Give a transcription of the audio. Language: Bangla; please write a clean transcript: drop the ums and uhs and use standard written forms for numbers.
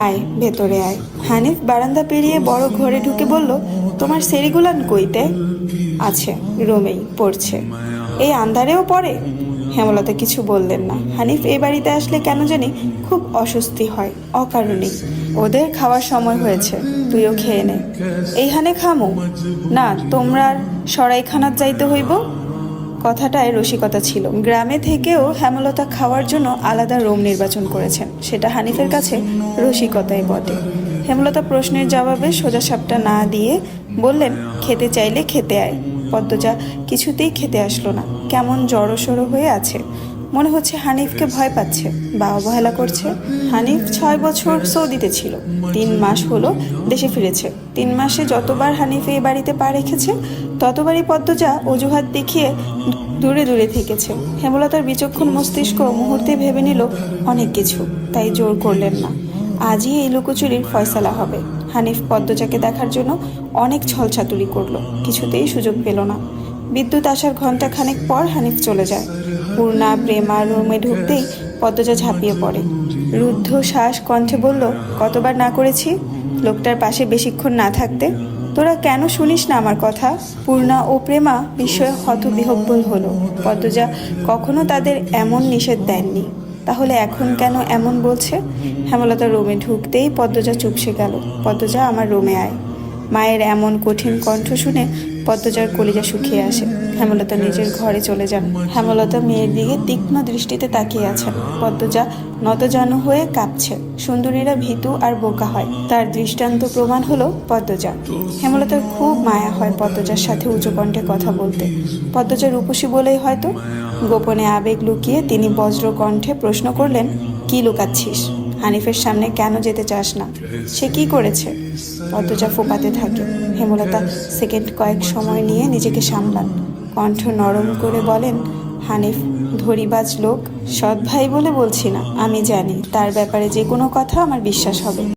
আয় ভেতরে আয়। হানিফ বারান্দা পেরিয়ে বড় ঘরে ঢুকে বলল, তোমার সেরিগুলান কইতে? আছে, রুমেই পড়ছে। এই আন্ধারেও পড়ে? হেমলতা কিছু বললেন না। হানিফ এই বাড়িতে আসলে কেন জানি খুব অস্বস্তি হয় অকারণেই। ওদের খাওয়ার সময় হয়েছে, তুইও খেয়ে নে। এইখানে খামু না, তোমরা সরাইখানাত যাইতে হইব। কথাটায় রসিকতা ছিল। গ্রামে থেকেও হেমলতা খাওয়ার জন্য আলাদা রুম নির্বাচন করেছেন, সেটা হানিফের কাছে রসিকতাই বটে। হেমলতা প্রশ্নের জবাবে সোজাসাপটা না দিয়ে বললেন, খেতে চাইলে খেতে আয়। পদ্মজা কিছুতেই খেতে আসলো না, কেমন জড়সড়ো হয়ে আছে। মনে হচ্ছে হানিফকে ভয় পাচ্ছে বা অবহেলা করছে। হানিফ 6 বছর সৌদিতে ছিল, 3 মাস হলো দেশে ফিরেছে। 3 মাসে যতবার হানিফ এই বাড়িতে পা রেখেছে ততবারই পদ্মজা অজুহাত দেখিয়ে দূরে দূরে থেকেছে। হেমলতার বিচক্ষণ মস্তিষ্ক মুহূর্তে ভেবে নিল অনেক কিছু, তাই জোর করলেন না। আজই এই লুকোচুরির ফয়সালা হবে। হানিফ পদ্মজাকে দেখার জন্য অনেক ছলছাতুরি করলো, কিছুতেই সুযোগ পেল না। বিদ্যুৎ আসার ঘন্টা খানেক পর হানিফ চলে যায়। পূর্ণা প্রেমা রুমে ঢুকতেই পদ্মজা ঝাঁপিয়ে পড়ে। রুদ্ধ শ্বাস কণ্ঠে বলল, কতবার না করেছি লোকটার পাশে বেশিক্ষণ না থাকতে। তোরা কেন শুনিস না আমার কথা? পূর্ণা ও প্রেমা বিস্ময়ে হতবিহ্বল হলো। পদ্মজা কখনো তাদের এমন নিষেধ দেননি, তাহলে এখন কেন এমন বলছে? হেমলতা রুমে ঢুকতেই পদ্মজা চুপসে গেল। পদ্মজা, আমার রুমে আয়। মায়ের এমন কঠিন কণ্ঠ শুনে পদ্মজার কলিজা শুকিয়ে আসে। হেমলতা নিজের ঘরে চলে যান। হেমলতা মেয়ের দিকে তীক্ষ্ণ দৃষ্টিতে তাকিয়ে আছেন। পদ্মজা নতজানু হয়ে কাঁপছে। সুন্দরীরা ভীতু আর বোকা হয়, তার দৃষ্টান্ত প্রমাণ হলো পদ্মজা। হেমলতার খুব মায়া হয় পদ্মজার সাথে উঁচু কণ্ঠে কথা বলতে। পদ্মজা রূপসী বলেই হয়তো। গোপনে আবেগ লুকিয়ে তিনি বজ্র কণ্ঠে প্রশ্ন করলেন, কি লুকাচ্ছিস? হানিফের সামনে কেন যেতে চাস না? সে কি করেছে? পদ্মজা ফোপাতে থাকে। হেমলতা সেকেন্ড কয়েক সময় নিয়ে নিজেকে সামলান। কণ্ঠ নরম করে বলেন, হানিফ ধরিবাজ লোক, সৎ ভাই বলে বলছি না। আমি জানি তার ব্যাপারে যে কোনো কথা আমার বিশ্বাস হবে।